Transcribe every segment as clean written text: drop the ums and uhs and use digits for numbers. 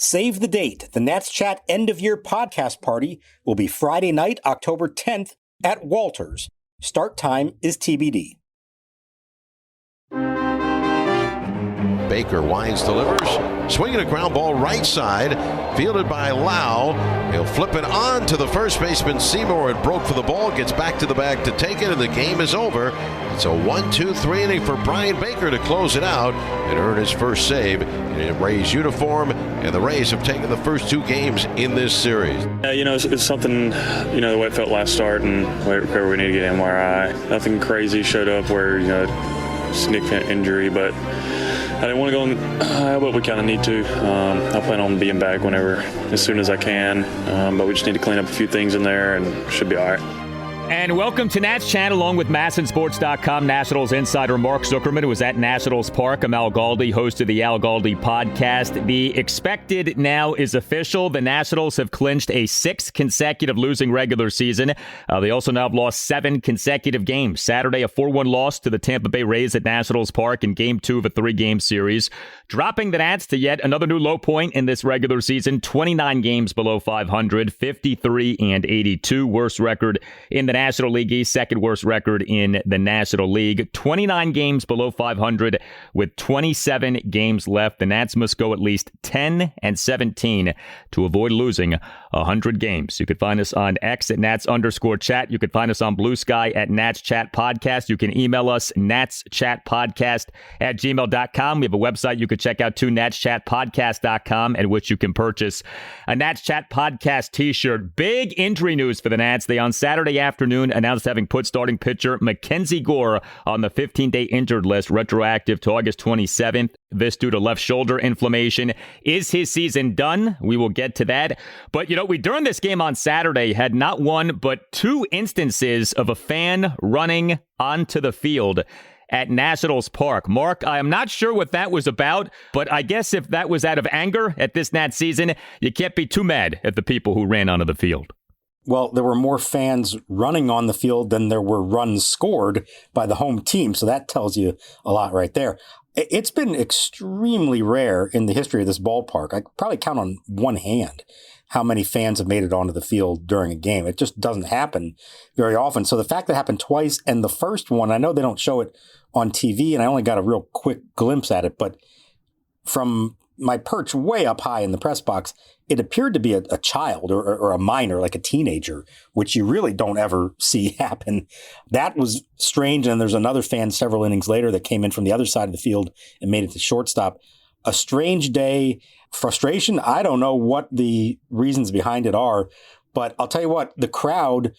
Save the date. The Nats Chat end-of-year podcast party will be Friday night, October 10th at Walters. Start time is TBD. Baker winds, delivers, swinging a ground ball right side, fielded by Lau. He'll flip it on to the first baseman Seymour. It broke for the ball, gets back to the bag to take it, and the game is over. It's a 1-2-3 inning for Brian Baker to close it out and earn his first save in a Rays uniform, and the Rays have taken the first two games in this series. It's something, the way it felt last start and where we need to get MRI. Nothing crazy showed up where, significant injury, but I didn't want to go in, but we kind of need to. I plan on being back as soon as I can, but we just need to clean up a few things in there and should be all right. And welcome to Nats Chat, along with MASNsports.com Nationals insider Mark Zuckerman, who was at Nationals Park. I'm Al Galdi, host of the Al Galdi podcast. The expected now is official. The Nationals have clinched a 6th consecutive losing regular season. They also now have lost 7 consecutive games. Saturday, a 4-1 loss to the Tampa Bay Rays at Nationals Park in Game 2 of a 3-game series, dropping the Nats to yet another new low point in this regular season, 29 games below 500, 53-82, worst record in the National League East, second worst record in the National League. 29 games below 500 with 27 games left. The Nats must go at least 10-17 to avoid losing 100 games. You could find us on X at Nats_chat. You could find us on Blue Sky at Nats Chat Podcast. You can email us natschatpodcast@gmail.com. We have a website you could check out too, natschatpodcast.com, at which you can purchase a Nats Chat Podcast t-shirt. Big injury news for the Nats. They on Saturday afternoon announced having put starting pitcher MacKenzie Gore on the 15-day injured list, retroactive to August 27th. This due to left shoulder inflammation. Is his season done? We will get to that. But, we during this game on Saturday had not one but 2 instances of a fan running onto the field at Nationals Park. Mark, I am not sure what that was about, but I guess if that was out of anger at this Nats season, you can't be too mad at the people who ran onto the field. Well, there were more fans running on the field than there were runs scored by the home team. So that tells you a lot right there. It's been extremely rare in the history of this ballpark. I could probably count on one hand how many fans have made it onto the field during a game. It just doesn't happen very often. So the fact that it happened twice, and the first one, I know they don't show it on TV, and I only got a real quick glimpse at it, but from my perch way up high in the press box, it appeared to be a child or a minor, like a teenager, which you really don't ever see happen. That was strange. And there's another fan several innings later that came in from the other side of the field and made it to shortstop. A strange day. Frustration. I don't know what the reasons behind it are, but I'll tell you what, the crowd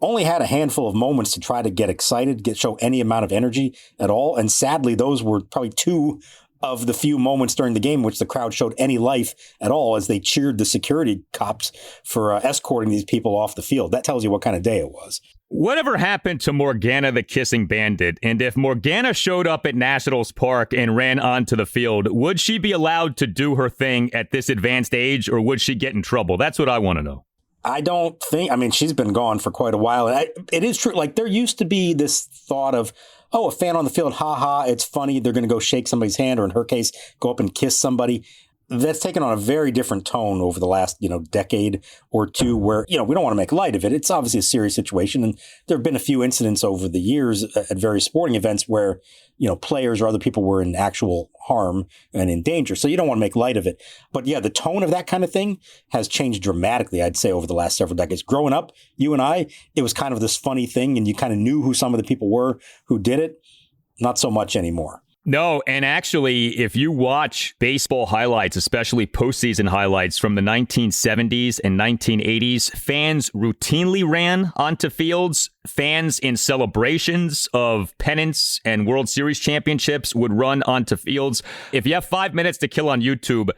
only had a handful of moments to try to get excited, show any amount of energy at all. And sadly, those were probably 2 of the few moments during the game which the crowd showed any life at all as they cheered the security cops for escorting these people off the field. That tells you what kind of day it was. Whatever happened to Morgana the Kissing Bandit? And if Morgana showed up at Nationals Park and ran onto the field, would she be allowed to do her thing at this advanced age, or would she get in trouble? That's what I want to know. I don't think, she's been gone for quite a while. And it is true. Like, there used to be this thought of, a fan on the field, it's funny, they're going to go shake somebody's hand, or in her case, go up and kiss somebody. That's taken on a very different tone over the last, decade or two where, we don't want to make light of it. It's obviously a serious situation. And there have been a few incidents over the years at various sporting events where, players or other people were in actual harm and in danger. So you don't want to make light of it. But yeah, the tone of that kind of thing has changed dramatically, I'd say, over the last several decades. Growing up, you and I, it was kind of this funny thing, and you kind of knew who some of the people were who did it. Not so much anymore. No, and actually, if you watch baseball highlights, especially postseason highlights from the 1970s and 1980s, fans routinely ran onto fields. Fans in celebrations of pennants and World Series championships would run onto fields. If you have 5 minutes to kill on YouTube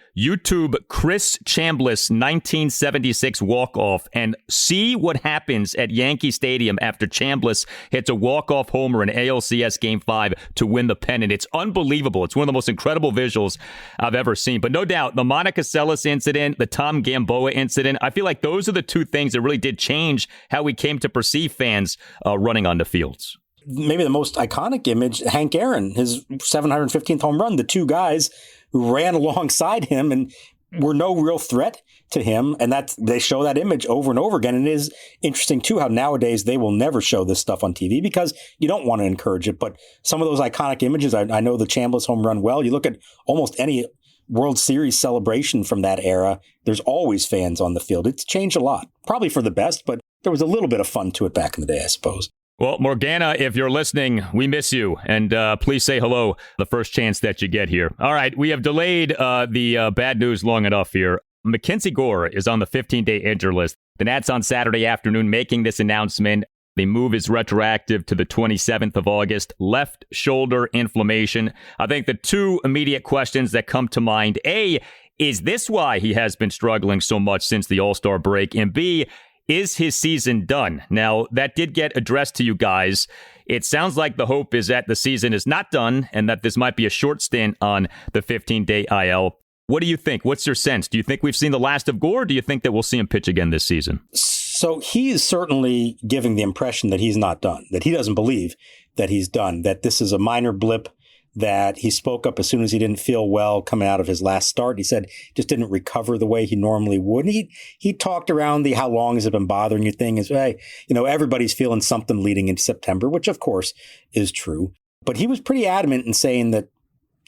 Chris Chambliss 1976 walk-off and see what happens at Yankee Stadium after Chambliss hits a walk-off homer in ALCS Game 5 to win the pennant. It's unbelievable. It's one of the most incredible visuals I've ever seen. But no doubt, the Monica Seles incident, the Tom Gamboa incident, I feel like those are the 2 things that really did change how we came to perceive fans running on the fields. Maybe the most iconic image, Hank Aaron, his 715th home run, the 2 guys who ran alongside him, and were no real threat to him. And they show that image over and over again. And it is interesting, too, how nowadays they will never show this stuff on TV because you don't want to encourage it. But some of those iconic images, I know the Chambliss home run well. You look at almost any World Series celebration from that era, there's always fans on the field. It's changed a lot, probably for the best, but there was a little bit of fun to it back in the day, I suppose. Well, Morgana, if you're listening, we miss you. And please say hello the first chance that you get here. All right, we have delayed the bad news long enough here. MacKenzie Gore is on the 15-day injured list. The Nats on Saturday afternoon making this announcement. The move is retroactive to the 27th of August. Left shoulder inflammation. I think the two immediate questions that come to mind, A, is this why he has been struggling so much since the All-Star break? And B, is his season done? Now, that did get addressed to you guys. It sounds like the hope is that the season is not done and that this might be a short stint on the 15-day IL. What do you think? What's your sense? Do you think we've seen the last of Gore, or do you think that we'll see him pitch again this season? So he is certainly giving the impression that he's not done, that he doesn't believe that he's done, that this is a minor blip, that he spoke up as soon as he didn't feel well coming out of his last start. He said just didn't recover the way he normally would. And he talked around the how long has it been bothering you thing. Is, hey, everybody's feeling something leading into September, which of course is true. But he was pretty adamant in saying that,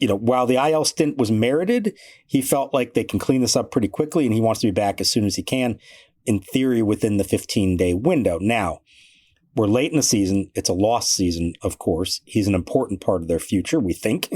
while the IL stint was merited, he felt like they can clean this up pretty quickly and he wants to be back as soon as he can, in theory, within the 15-day window. Now, we're late in the season. It's a lost season, of course. He's an important part of their future, we think.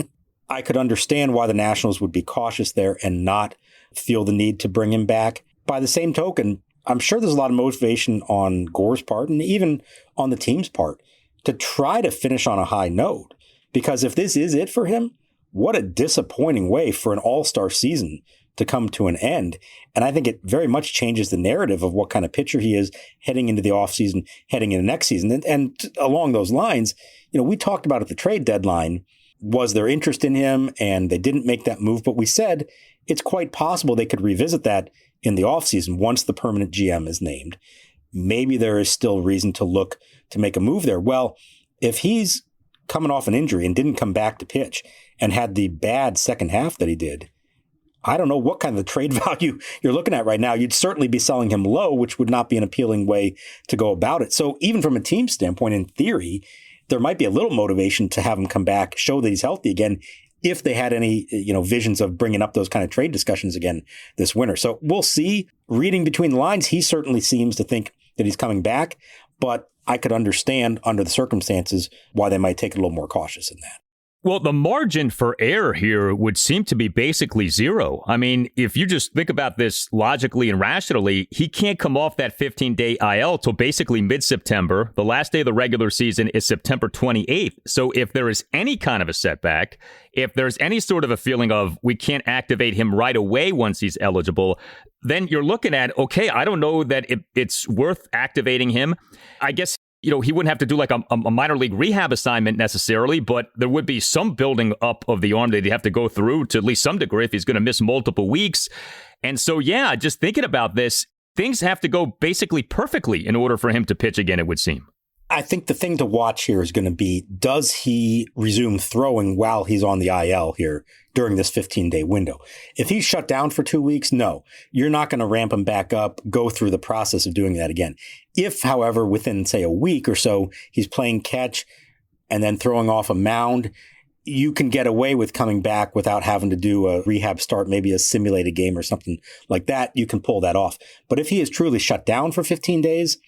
I could understand why the Nationals would be cautious there and not feel the need to bring him back. By the same token, I'm sure there's a lot of motivation on Gore's part and even on the team's part to try to finish on a high note. Because if this is it for him, what a disappointing way for an all-star season to come to an end. And I think it very much changes the narrative of what kind of pitcher he is heading into the offseason, heading into next season. And along those lines, we talked about at the trade deadline, was there interest in him? And they didn't make that move. But we said it's quite possible they could revisit that in the offseason once the permanent GM is named. Maybe there is still reason to look to make a move there. Well, if he's coming off an injury and didn't come back to pitch and had the bad second half that he did, I don't know what kind of trade value you're looking at right now. You'd certainly be selling him low, which would not be an appealing way to go about it. So even from a team standpoint, in theory, there might be a little motivation to have him come back, show that he's healthy again, if they had any, visions of bringing up those kind of trade discussions again this winter. So we'll see. Reading between the lines, he certainly seems to think that he's coming back, but I could understand under the circumstances why they might take it a little more cautious in that. Well, the margin for error here would seem to be basically zero. I mean, if you just think about this logically and rationally, he can't come off that 15-day IL till basically mid-September. The last day of the regular season is September 28th. So if there is any kind of a setback, if there's any sort of a feeling of we can't activate him right away once he's eligible, then you're looking at, okay, I don't know that it's worth activating him. I guess he wouldn't have to do like a minor league rehab assignment necessarily, but there would be some building up of the arm that he'd have to go through to at least some degree if he's going to miss multiple weeks. And so, yeah, just thinking about this, things have to go basically perfectly in order for him to pitch again, it would seem. I think the thing to watch here is going to be, does he resume throwing while he's on the IL here during this 15-day window? If he's shut down for 2 weeks, no, you're not going to ramp him back up, go through the process of doing that again. If, however, within, say, a week or so, he's playing catch and then throwing off a mound, you can get away with coming back without having to do a rehab start, maybe a simulated game or something like that. You can pull that off. But if he is truly shut down for 15 days,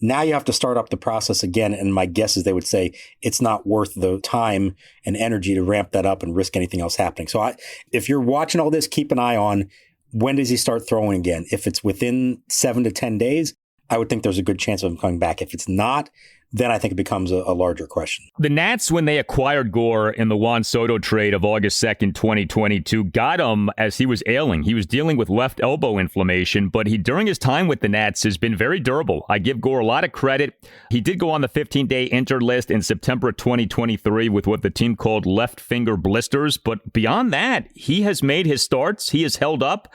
now you have to start up the process again. And my guess is they would say it's not worth the time and energy to ramp that up and risk anything else happening. So if you're watching all this, keep an eye on when does he start throwing again. If it's within 7 to 10 days, I would think there's a good chance of him coming back. If it's not, then I think it becomes a larger question. The Nats, when they acquired Gore in the Juan Soto trade of August 2nd, 2022, got him as he was ailing. He was dealing with left elbow inflammation, but during his time with the Nats, has been very durable. I give Gore a lot of credit. He did go on the 15-day injured list in September of 2023 with what the team called left finger blisters, but beyond that, he has made his starts. He has held up.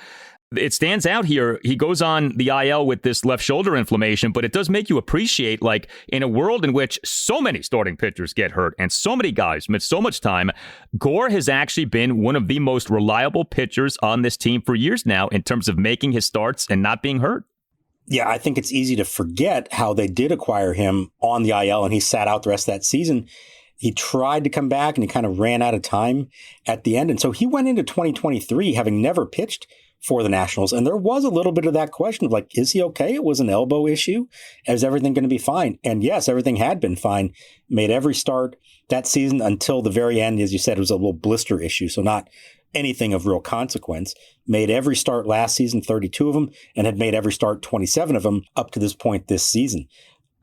it stands out here. He goes on the IL with this left shoulder inflammation, but it does make you appreciate, like, in a world in which so many starting pitchers get hurt and so many guys miss so much time, Gore has actually been one of the most reliable pitchers on this team for years now in terms of making his starts and not being hurt. Yeah, I think it's easy to forget how they did acquire him on the IL, and he sat out the rest of that season. He tried to come back, and he kind of ran out of time at the end. And so he went into 2023 having never pitched for the Nationals. And there was a little bit of that question of, like, is he okay? It was an elbow issue. Is everything going to be fine? And yes, everything had been fine. Made every start that season until the very end. As you said, it was a little blister issue. So not anything of real consequence. Made every start last season, 32 of them, and had made every start, 27 of them, up to this point this season.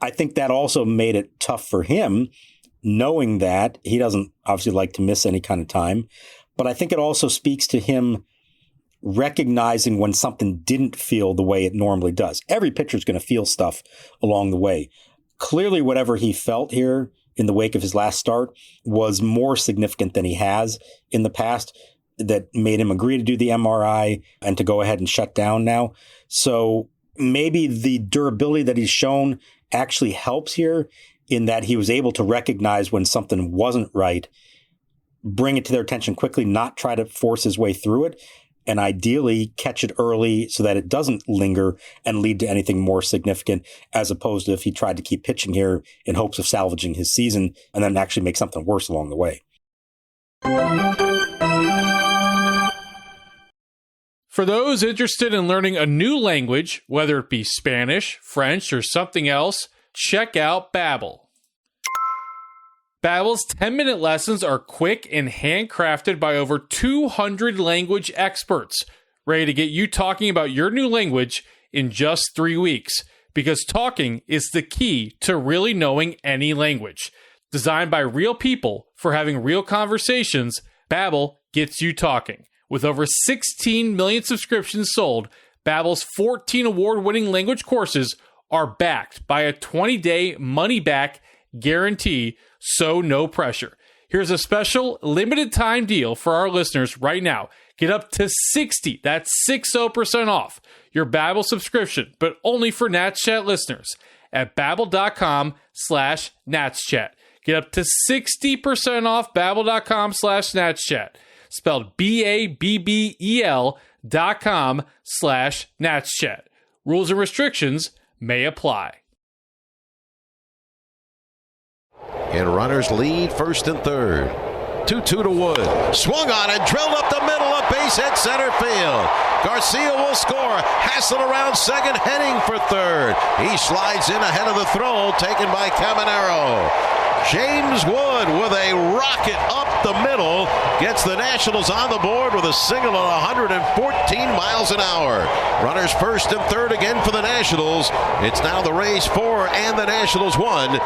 I think that also made it tough for him, knowing that he doesn't obviously like to miss any kind of time. But I think it also speaks to him recognizing when something didn't feel the way it normally does. Every pitcher is going to feel stuff along the way. Clearly, whatever he felt here in the wake of his last start was more significant than he has in the past, that made him agree to do the MRI and to go ahead and shut down now. So maybe the durability that he's shown actually helps here, in that he was able to recognize when something wasn't right, bring it to their attention quickly, not try to force his way through it, and ideally catch it early so that it doesn't linger and lead to anything more significant, as opposed to if he tried to keep pitching here in hopes of salvaging his season and then actually make something worse along the way. For those interested in learning a new language, whether it be Spanish, French, or something else, check out Babbel. Babbel's 10-minute lessons are quick and handcrafted by over 200 language experts, ready to get you talking about your new language in just 3 weeks, because talking is the key to really knowing any language. Designed by real people for having real conversations, Babbel gets you talking. With over 16 million subscriptions sold, Babbel's 14 award-winning language courses are backed by a 20-day money-back guarantee, so no pressure. Here's a special limited-time deal for our listeners right now. Get up to 60% off your Babbel subscription, but only for Nats Chat listeners at babbel.com/natschat. Get up to 60% off babbel.com/natschat. Spelled BABBEL.com/natschat. Rules and restrictions may apply. And runners lead first and third. 2-2 to Wood. Swung on and drilled up the middle of base hit center field. Garcia will score. Hassel around second, heading for third. He slides in ahead of the throw taken by Caminero. James Wood with a rocket up the middle gets the Nationals on the board with a single at 114 miles an hour. Runners first and third again for the Nationals. It's now the Rays 4 and the Nationals 1.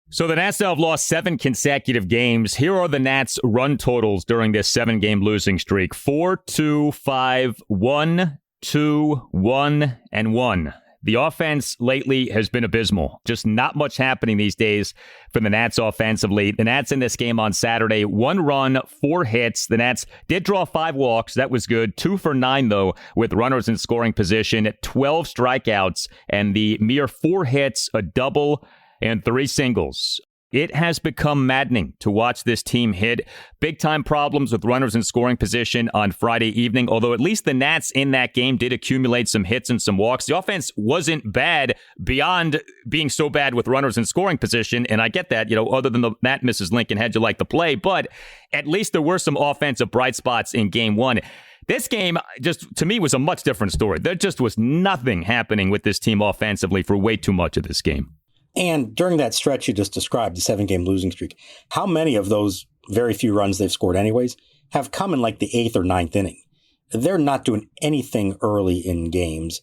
So the Nats now have lost 7 consecutive games. Here are the Nats' run totals during this 7-game losing streak: 4-2, 5-1, 2-1, and 1. The offense lately has been abysmal. Just not much happening these days for the Nats offensively. The Nats in this game on Saturday, 1 run, 4 hits. The Nats did draw 5 walks. That was good. 2 for 9, though, with runners in scoring position, 12 strikeouts, and the mere 4 hits, a double, and 3 singles. It has become maddening to watch this team hit. Big-time problems with runners in scoring position on Friday evening, although at least the Nats in that game did accumulate some hits and some walks. The offense wasn't bad beyond being so bad with runners in scoring position, and I get that, other than the Nat misses Lincoln, had you like to play, but at least there were some offensive bright spots in Game 1. This game, just to me, was a much different story. There just was nothing happening with this team offensively for way too much of this game. And during that stretch you just described, the 7-game losing streak, how many of those very few runs they've scored anyways have come in like the 8th or 9th inning? They're not doing anything early in games,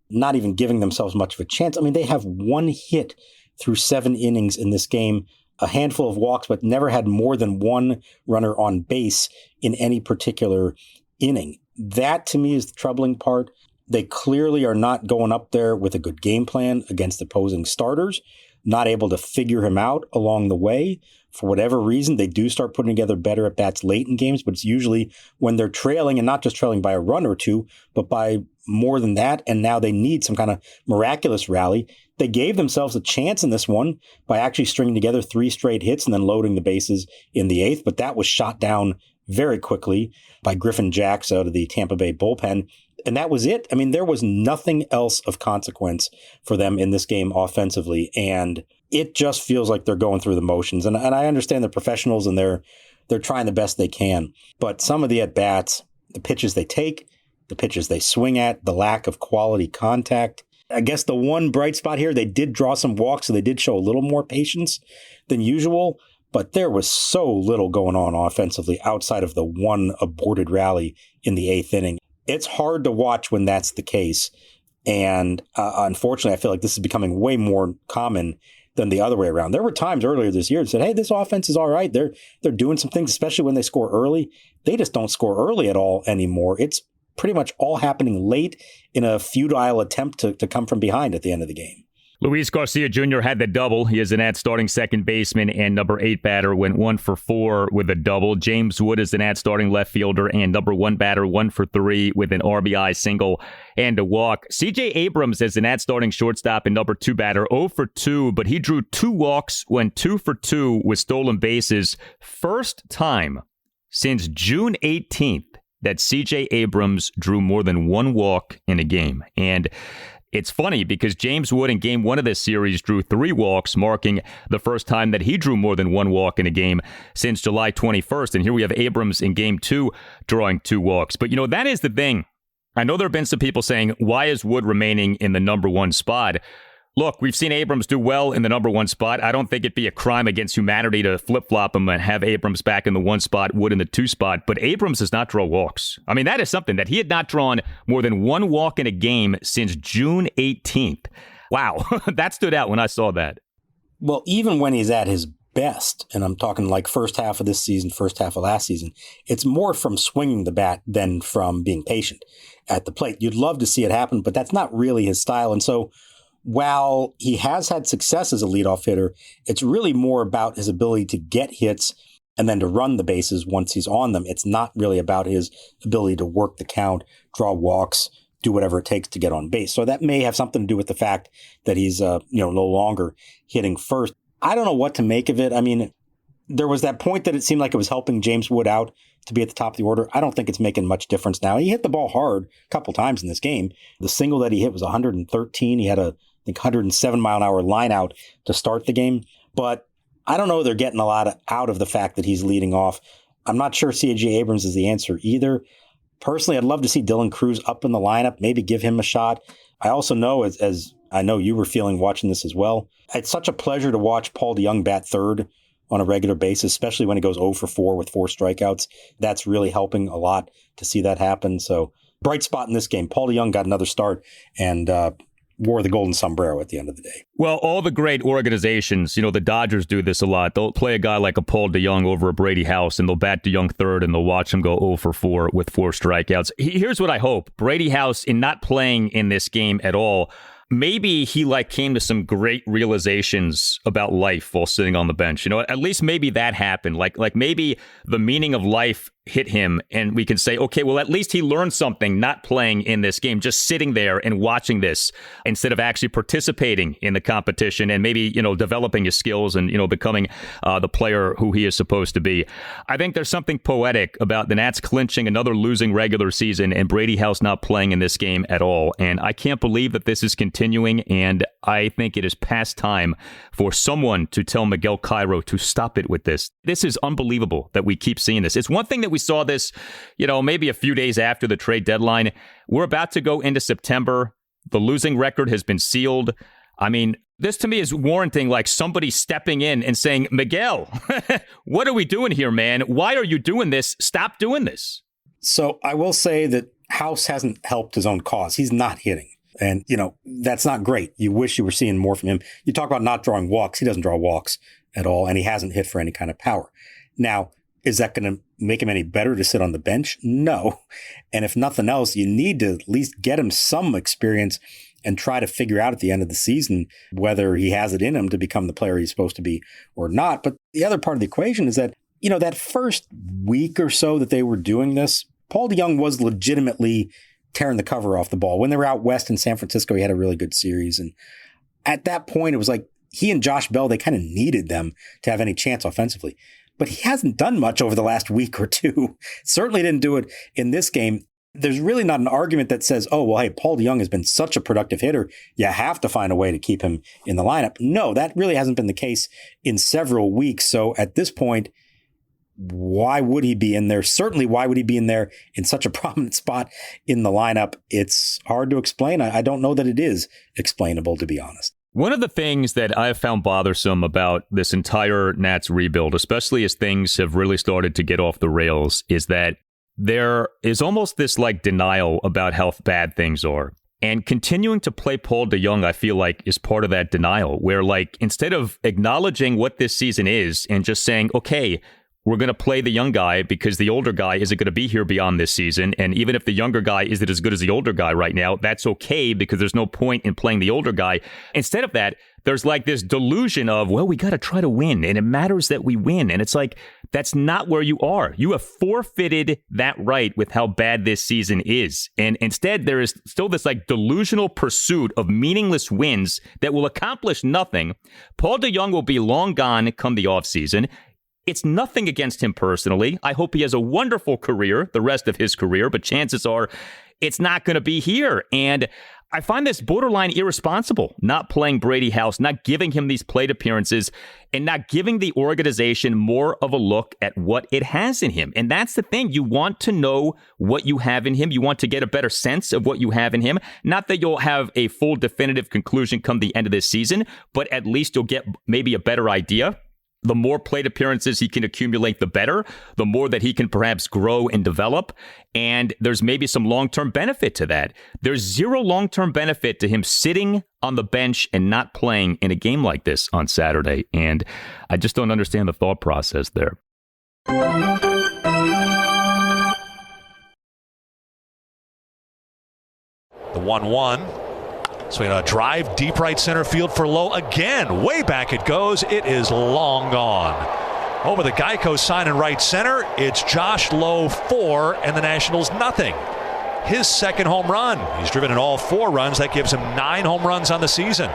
not even giving themselves much of a chance. I mean, they have 1 hit through 7 innings in this game, a handful of walks, but never had more than 1 runner on base in any particular inning. That, to me, is the troubling part. They clearly are not going up there with a good game plan against opposing starters, not able to figure him out along the way. For whatever reason, they do start putting together better at bats late in games, but it's usually when they're trailing, and not just trailing by a run or two, but by more than that. And now they need some kind of miraculous rally. They gave themselves a chance in this one by actually stringing together 3 straight hits and then loading the bases in the 8th. But that was shot down very quickly by Griffin Jacks out of the Tampa Bay bullpen. And that was it. I mean, there was nothing else of consequence for them in this game offensively. And it just feels like they're going through the motions. And I understand they're professionals and they're trying the best they can. But some of the at-bats, the pitches they take, the pitches they swing at, the lack of quality contact. I guess the one bright spot here, they did draw some walks, so they did show a little more patience than usual. But there was so little going on offensively outside of the one aborted rally in the 8th inning. It's hard to watch when that's the case. And unfortunately, I feel like this is becoming way more common than the other way around. There were times earlier this year that said, hey, this offense is all right. They're doing some things, especially when they score early. They just don't score early at all anymore. It's pretty much all happening late in a futile attempt to come from behind at the end of the game. Luis Garcia Jr. had the double. He is an at-starting second baseman and number 8 batter, went 1 for 4 with a double. James Wood is an at-starting left fielder and number 1 batter, 1 for 3 with an RBI single and a walk. CJ Abrams is an at-starting shortstop and number 2 batter, 0 for 2, but he drew 2 walks, went 2 for 2 with stolen bases. First time since June 18th that CJ Abrams drew more than 1 walk in a game. And it's funny because James Wood in game 1 of this series drew 3 walks, marking the first time that he drew more than 1 walk in a game since July 21st. And here we have Abrams in game 2 drawing 2 walks. But, that is the thing. I know there have been some people saying, why is Wood remaining in the number 1 spot? Look, we've seen Abrams do well in the number 1 spot. I don't think it'd be a crime against humanity to flip-flop him and have Abrams back in the 1 spot, Wood in the 2 spot. But Abrams does not draw walks. I mean, that is something that he had not drawn more than 1 walk in a game since June 18th. Wow, that stood out when I saw that. Well, even when he's at his best, and I'm talking like first half of this season, first half of last season, it's more from swinging the bat than from being patient at the plate. You'd love to see it happen, but that's not really his style. And so while he has had success as a leadoff hitter, it's really more about his ability to get hits and then to run the bases once he's on them. It's not really about his ability to work the count, draw walks, do whatever it takes to get on base. So that may have something to do with the fact that he's no longer hitting first. I don't know what to make of it. I mean, there was that point that it seemed like it was helping James Wood out to be at the top of the order. I don't think it's making much difference now. He hit the ball hard a couple times in this game. The single that he hit was 113. He had a 107-mile-an-hour line out to start the game. But I don't know they're getting a lot out of the fact that he's leading off. I'm not sure C.J. Abrams is the answer either. Personally, I'd love to see Dylan Cruz up in the lineup, maybe give him a shot. I also know, as I know you were feeling watching this as well, it's such a pleasure to watch Paul DeJONG bat third on a regular basis, especially when he goes 0 for 4 with 4 strikeouts. That's really helping a lot to see that happen. So bright spot in this game. Paul DeJONG got another start and wore the golden sombrero at the end of the day. Well, all the great organizations, the Dodgers do this a lot. They'll play a guy like a Paul DeJONG over at Brady House, and they'll bat DeJONG third, and they'll watch him go 0 for 4 with 4 strikeouts. Here's what I hope. Brady House, in not playing in this game at all, maybe he came to some great realizations about life while sitting on the bench. At least maybe that happened. Like maybe the meaning of life hit him, and we can say, okay, well, at least he learned something not playing in this game, just sitting there and watching this instead of actually participating in the competition and maybe, developing his skills and, becoming the player who he is supposed to be. I think there's something poetic about the Nats clinching another losing regular season and Brady House not playing in this game at all. And I can't believe that this is continuing, and I think it is past time for someone to tell Miguel Cairo to stop it with this. This is unbelievable that we keep seeing this. It's one thing that we saw this, maybe a few days after the trade deadline. We're about to go into September. The losing record has been sealed. I mean, this to me is warranting somebody stepping in and saying, Miguel, what are we doing here, man? Why are you doing this? Stop doing this. So I will say that House hasn't helped his own cause. He's not hitting. And, that's not great. You wish you were seeing more from him. You talk about not drawing walks. He doesn't draw walks at all, and he hasn't hit for any kind of power. Now, is that going to make him any better to sit on the bench? No. And if nothing else, you need to at least get him some experience and try to figure out at the end of the season whether he has it in him to become the player he's supposed to be or not. But the other part of the equation is that, that first week or so that they were doing this, Paul DeJONG was legitimately tearing the cover off the ball. When they were out west in San Francisco, he had a really good series. And at that point, it was like he and Josh Bell, they kind of needed them to have any chance offensively. But he hasn't done much over the last week or two. Certainly didn't do it in this game. There's really not an argument that says, oh, well, hey, Paul DeJONG has been such a productive hitter, you have to find a way to keep him in the lineup. No, that really hasn't been the case in several weeks. So at this point, why would he be in there? Certainly, why would he be in there in such a prominent spot in the lineup? It's hard to explain. I don't know that it is explainable, to be honest. One of the things that I've found bothersome about this entire Nats rebuild, especially as things have really started to get off the rails, is that there is almost this denial about how bad things are. And continuing to play Paul DeJONG, I feel like, is part of that denial, where instead of acknowledging what this season is and just saying, okay, we're going to play the young guy because the older guy isn't going to be here beyond this season. And even if the younger guy isn't as good as the older guy right now, that's okay because there's no point in playing the older guy. Instead of that, there's this delusion of, well, we got to try to win and it matters that we win. And it's that's not where you are. You have forfeited that right with how bad this season is. And instead, there is still this delusional pursuit of meaningless wins that will accomplish nothing. Paul DeJONG will be long gone come the offseason. It's nothing against him personally. I hope he has a wonderful career, the rest of his career, but chances are it's not going to be here. And I find this borderline irresponsible, not playing Brady House, not giving him these plate appearances, and not giving the organization more of a look at what it has in him. And that's the thing. You want to know what you have in him. You want to get a better sense of what you have in him. Not that you'll have a full definitive conclusion come the end of this season, but at least you'll get maybe a better idea. The more plate appearances he can accumulate, the better, the more that he can perhaps grow and develop. And there's maybe some long-term benefit to that. There's zero long-term benefit to him sitting on the bench and not playing in a game like this on Saturday. And I just don't understand the thought process there. The 1-1. Swing on a drive deep right center field for Lowe again. Way back it goes. It is long gone. Over the Geico sign in right center, it's Josh Lowe 4 and the Nationals nothing. His second home run. He's driven in all 4 runs. That gives him 9 home runs on the season.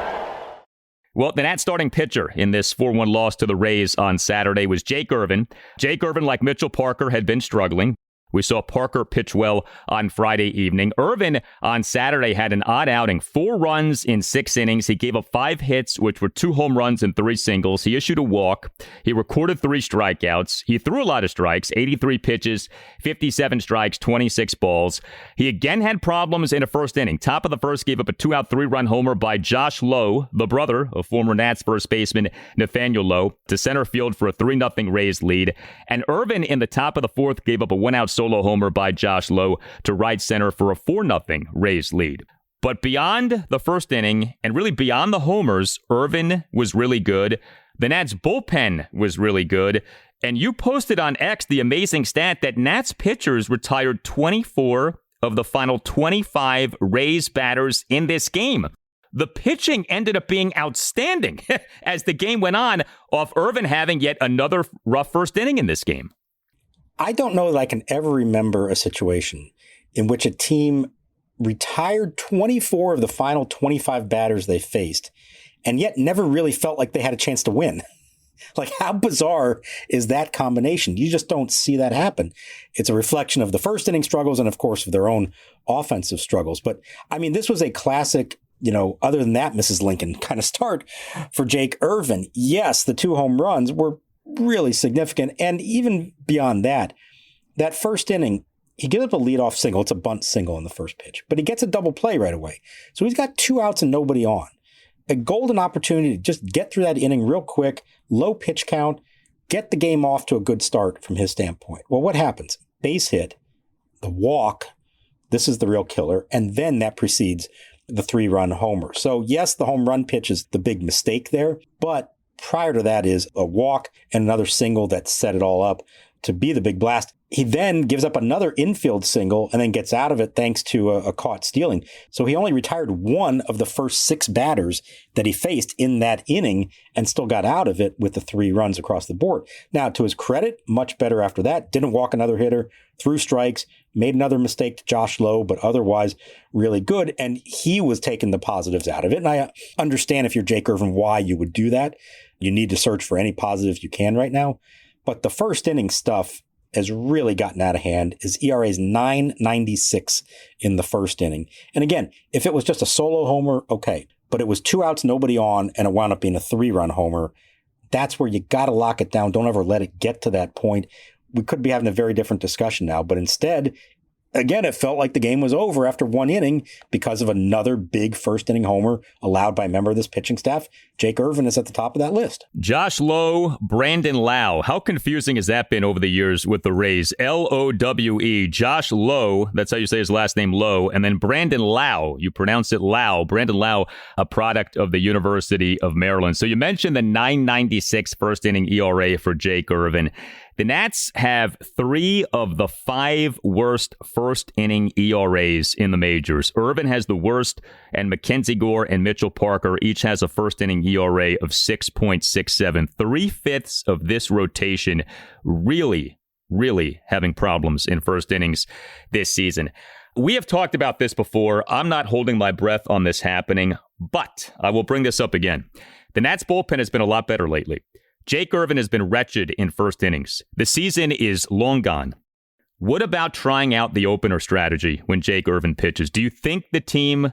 Well, the Nats starting pitcher in this 4-1 loss to the Rays on Saturday was Jake Irvin. Jake Irvin, like Mitchell Parker, had been struggling. We saw Parker pitch well on Friday evening. Irvin on Saturday had an odd outing, 4 runs in 6 innings. He gave up 5 hits, which were 2 home runs and 3 singles. He issued a walk. He recorded 3 strikeouts. He threw a lot of strikes, 83 pitches, 57 strikes, 26 balls. He again had problems in the first inning. Top of the first, gave up a 2-out, 3-run homer by Josh Lowe, the brother of former Nats first baseman Nathaniel Lowe, to center field for a 3-0 Rays lead. And Irvin in the top of the 4th gave up a 1-out solo homer by Josh Lowe to right center for a 4-0 Rays lead. But beyond the first inning, and really beyond the homers, Irvin was really good. The Nats bullpen was really good. And you posted on X the amazing stat that Nats pitchers retired 24 of the final 25 Rays batters in this game. The pitching ended up being outstanding as the game went on, off Irvin having yet another rough first inning in this game. I don't know that I can ever remember a situation in which a team retired 24 of the final 25 batters they faced, and yet never really felt like they had a chance to win. How bizarre is that combination? You just don't see that happen. It's a reflection of the first inning struggles and, of course, of their own offensive struggles. But, I mean, this was a classic, other than that, Mrs. Lincoln kind of start for Jake Irvin. Yes, the 2 home runs were really significant. And even beyond that, that first inning, he gives up a leadoff single. It's a bunt single in the first pitch, but he gets a double play right away. So he's got 2 outs and nobody on. A golden opportunity to just get through that inning real quick, low pitch count, get the game off to a good start from his standpoint. Well, what happens? Base hit, the walk, this is the real killer, and then that precedes the 3-run homer. So yes, the home run pitch is the big mistake there, but prior to that is a walk and another single that set it all up to be the big blast. He then gives up another infield single and then gets out of it thanks to a caught stealing. So he only retired one of the first 6 batters that he faced in that inning and still got out of it with the 3 runs across the board. Now, to his credit, much better after that. Didn't walk another hitter, threw strikes, made another mistake to Josh Lowe, but otherwise really good. And he was taking the positives out of it. And I understand if you're Jake Irvin, why you would do that. You need to search for any positives you can right now. But the first inning stuff has really gotten out of hand. His ERA is 9.96 in the first inning. And again, if it was just a solo homer, okay. But it was 2 outs, nobody on, and it wound up being a 3-run homer. That's where you got to lock it down. Don't ever let it get to that point. We could be having a very different discussion now. But instead, again, it felt like the game was over after 1 inning because of another big first inning homer allowed by a member of this pitching staff. Jake Irvin is at the top of that list. Josh Lowe, Brandon Lowe. How confusing has that been over the years with the Rays? Lowe. Josh Lowe, that's how you say his last name, Lowe. And then Brandon Lowe, you pronounce it Lowe. Brandon Lowe, a product of the University of Maryland. So you mentioned the 9.96 first inning ERA for Jake Irvin. The Nats have 3 of the 5 worst first inning ERAs in the majors. Irvin has the worst, and MacKenzie Gore and Mitchell Parker each has a first inning ERA of 6.67. 3/5 of this rotation really having problems in first innings this season. We have talked about this before. I'm not holding my breath on this happening, but I will bring this up again. The Nats bullpen has been a lot better lately. Jake Irvin has been wretched in first innings. The season is long gone. What about trying out the opener strategy when Jake Irvin pitches? Do you think the team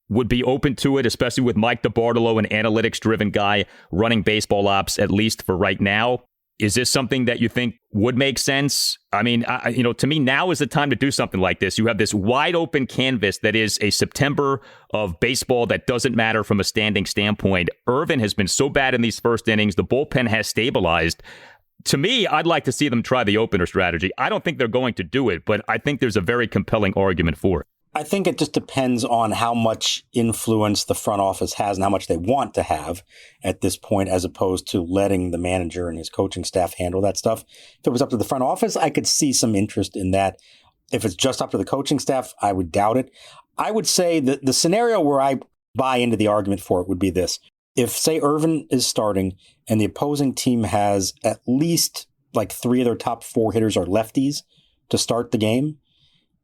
would be open to it, especially with Mike DeBartolo, an analytics-driven guy running baseball ops, at least for right now? Is this something that you think would make sense? I mean, to me, now is the time to do something like this. You have this wide open canvas that is a September of baseball that doesn't matter from a standing standpoint. Irvin has been so bad in these first innings. The bullpen has stabilized. To me, I'd like to see them try the opener strategy. I don't think they're going to do it, but I think there's a very compelling argument for it. I think it just depends on how much influence the front office has and how much they want to have at this point, as opposed to letting the manager and his coaching staff handle that stuff. If it was up to the front office, I could see some interest in that. If it's just up to the coaching staff, I would doubt it. I would say that the scenario where I buy into the argument for it would be this. If, say, Irvin is starting and the opposing team has at least like 3 of their top 4 hitters are lefties to start the game,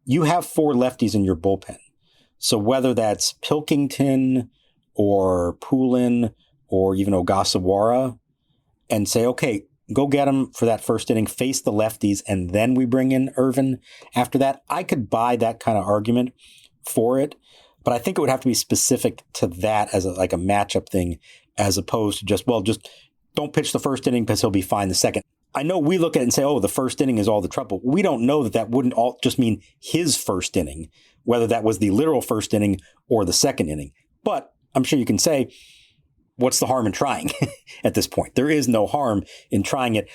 you have 4 lefties in your bullpen. So whether that's Pilkington or Poulin or even Ogasawara, and say, okay, go get him for that first inning, face the lefties, and then we bring in Irvin after that, I could buy that kind of argument for it. But I think it would have to be specific to that as a matchup thing, as opposed to just don't pitch the first inning because he'll be fine the second. I know we look at it and say, oh, the first inning is all the trouble. We don't know that wouldn't all just mean his first inning, whether that was the literal first inning or the second inning. But I'm sure you can say, what's the harm in trying at this point? There is no harm in trying it.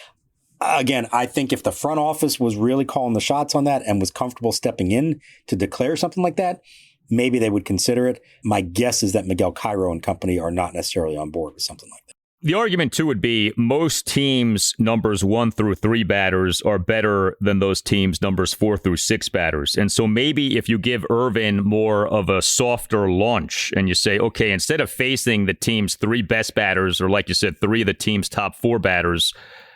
Again, I think if the front office was really calling the shots on that and was comfortable stepping in to declare something like that, maybe they would consider it. My guess is that Miguel Cairo and company are not necessarily on board with something like that. The argument, too, would be most teams' numbers 1 through 3 batters are better than those teams' numbers 4 through 6 batters. And so maybe if you give Irvin more of a softer launch and you say, okay, instead of facing the team's 3 best batters, or like you said, 3 of the team's top 4 batters,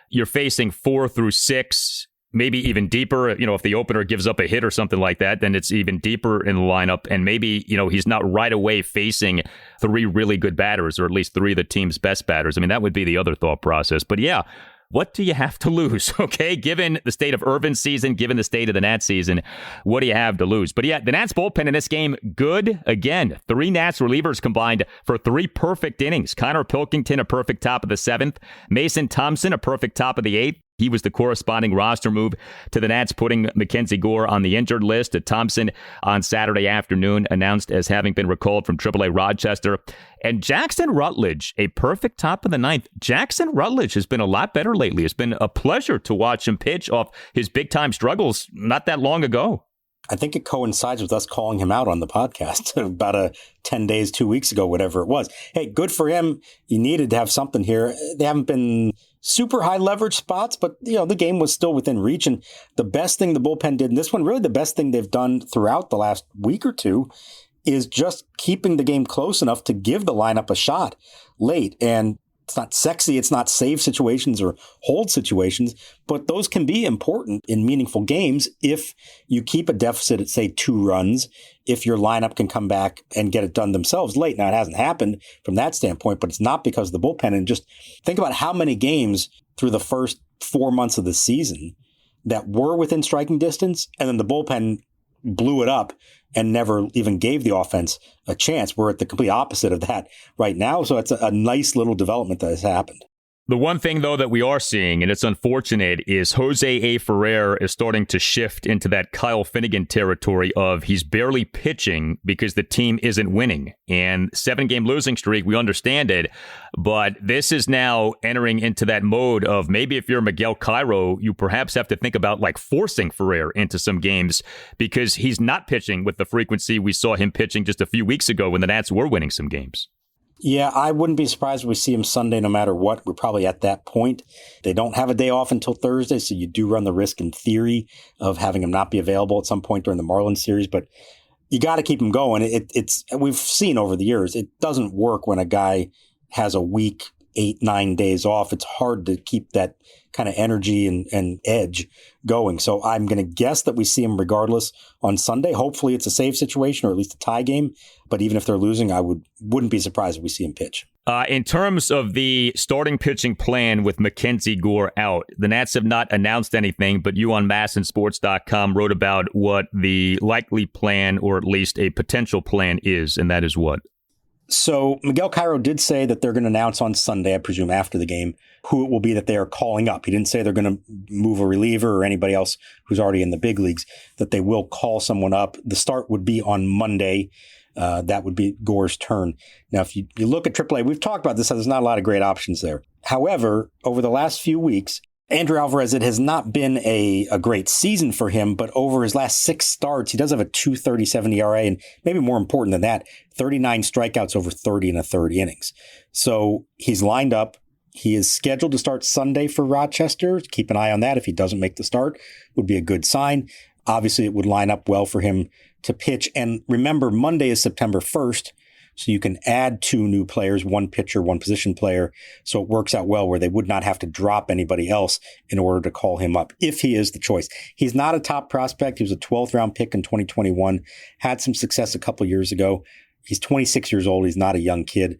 you're facing 4 through 6, maybe even deeper. If the opener gives up a hit or something like that, then it's even deeper in the lineup. And maybe, he's not right away facing 3 really good batters, or at least 3 of the team's best batters. I mean, that would be the other thought process. But yeah, what do you have to lose? Okay, given the state of Irvin's season, given the state of the Nats season, what do you have to lose? But yeah, the Nats bullpen in this game, good. Again, 3 Nats relievers combined for 3 perfect innings. Connor Pilkington, a perfect top of the 7th. Mason Thompson, a perfect top of the 8th. He was the corresponding roster move to the Nats, putting MacKenzie Gore on the injured list. Thompson on Saturday afternoon announced as having been recalled from AAA Rochester. And Jackson Rutledge, a perfect top of the 9th. Jackson Rutledge has been a lot better lately. It's been a pleasure to watch him pitch off his big-time struggles not that long ago. I think it coincides with us calling him out on the podcast about 10 days, 2 weeks ago, whatever it was. Hey, good for him. You needed to have something here. They haven't been super high leverage spots, but the game was still within reach. And the best thing the bullpen did in this one, really the best thing they've done throughout the last week or two, is just keeping the game close enough to give the lineup a shot late. And it's not sexy, it's not save situations or hold situations, but those can be important in meaningful games if you keep a deficit at, say, 2 runs, if your lineup can come back and get it done themselves late. Now, it hasn't happened from that standpoint, but it's not because of the bullpen. And just think about how many games through the first 4 months of the season that were within striking distance, and then the bullpen blew it up and never even gave the offense a chance. We're at the complete opposite of that right now. So it's a nice little development that has happened. The one thing, though, that we are seeing, and it's unfortunate, is Jose A. Ferrer is starting to shift into that Kyle Finnegan territory of he's barely pitching because the team isn't winning. And 7-game losing streak, we understand it, but this is now entering into that mode of maybe if you're Miguel Cairo, you perhaps have to think about like forcing Ferrer into some games because he's not pitching with the frequency we saw him pitching just a few weeks ago when the Nats were winning some games. Yeah, I wouldn't be surprised if we see him Sunday no matter what. We're probably at that point. They don't have a day off until Thursday, so you do run the risk in theory of having him not be available at some point during the Marlins series, but you got to keep him going. It's we've seen over the years, it doesn't work when a guy has a week, 8-9 days off. It's hard to keep that kind of energy and edge going. So I'm going to guess that we see him regardless on Sunday. Hopefully it's a save situation or at least a tie game. But even if they're losing, I wouldn't be surprised if we see him pitch. In terms of the starting pitching plan with MacKenzie Gore out, the Nats have not announced anything, but you on MASNsports.com wrote about what the likely plan or at least a potential plan is, and that is what? So Miguel Cairo did say that they're going to announce on Sunday, I presume after the game, who it will be that they are calling up. He didn't say they're going to move a reliever or anybody else who's already in the big leagues, that they will call someone up. The start would be on Monday. That would be Gore's turn. Now, if you look at AAA, we've talked about this, there's not a lot of great options there. However, over the last few weeks, Andrew Alvarez, it has not been a great season for him, but over his last 6 starts, he does have a 2.37 ERA, and maybe more important than that, 39 strikeouts over 30 1/3 innings. So he's lined up. He is scheduled to start Sunday for Rochester. Keep an eye on that. If he doesn't make the start, would be a good sign. Obviously, it would line up well for him to pitch. And remember, Monday is September 1st. So you can add 2 new players, 1 pitcher, 1 position player. So it works out well where they would not have to drop anybody else in order to call him up if he is the choice. He's not a top prospect. He was a 12th round pick in 2021, had some success a couple years ago. He's 26 years old. He's not a young kid.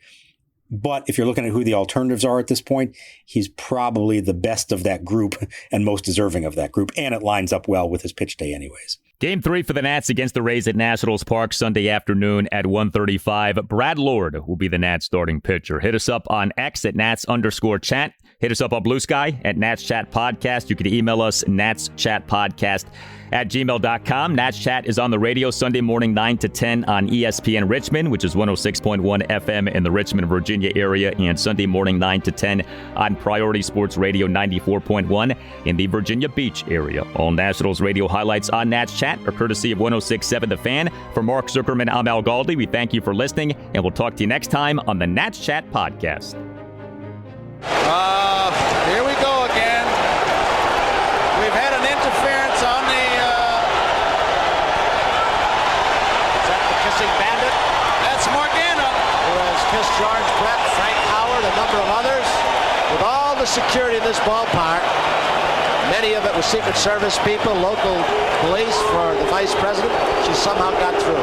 But if you're looking at who the alternatives are at this point, he's probably the best of that group and most deserving of that group. And it lines up well with his pitch day anyways. Game 3 for the Nats against the Rays at Nationals Park Sunday afternoon at 1:35. Brad Lord will be the Nats starting pitcher. Hit us up on X at Nats_chat. Hit us up on Blue Sky at Nats Chat Podcast. You can email us natschatpodcast@gmail.com. Nats Chat is on the radio Sunday morning 9 to 10 on ESPN Richmond, which is 106.1 FM in the Richmond, Virginia area, and Sunday morning 9 to 10 on Priority Sports Radio 94.1 in the Virginia Beach area. All Nationals radio highlights on Nats Chat are courtesy of 106.7 The Fan. For Mark Zuckerman, I'm Al Galdi. We thank you for listening, and we'll talk to you next time on the Nats Chat Podcast. Here we go again. We've had an interference on the... Is that the kissing bandit? That's Morgana, who has kissed George Brett, Frank Howard, a number of others. With all the security in this ballpark, many of it was Secret Service people, local police for the vice president, she somehow got through.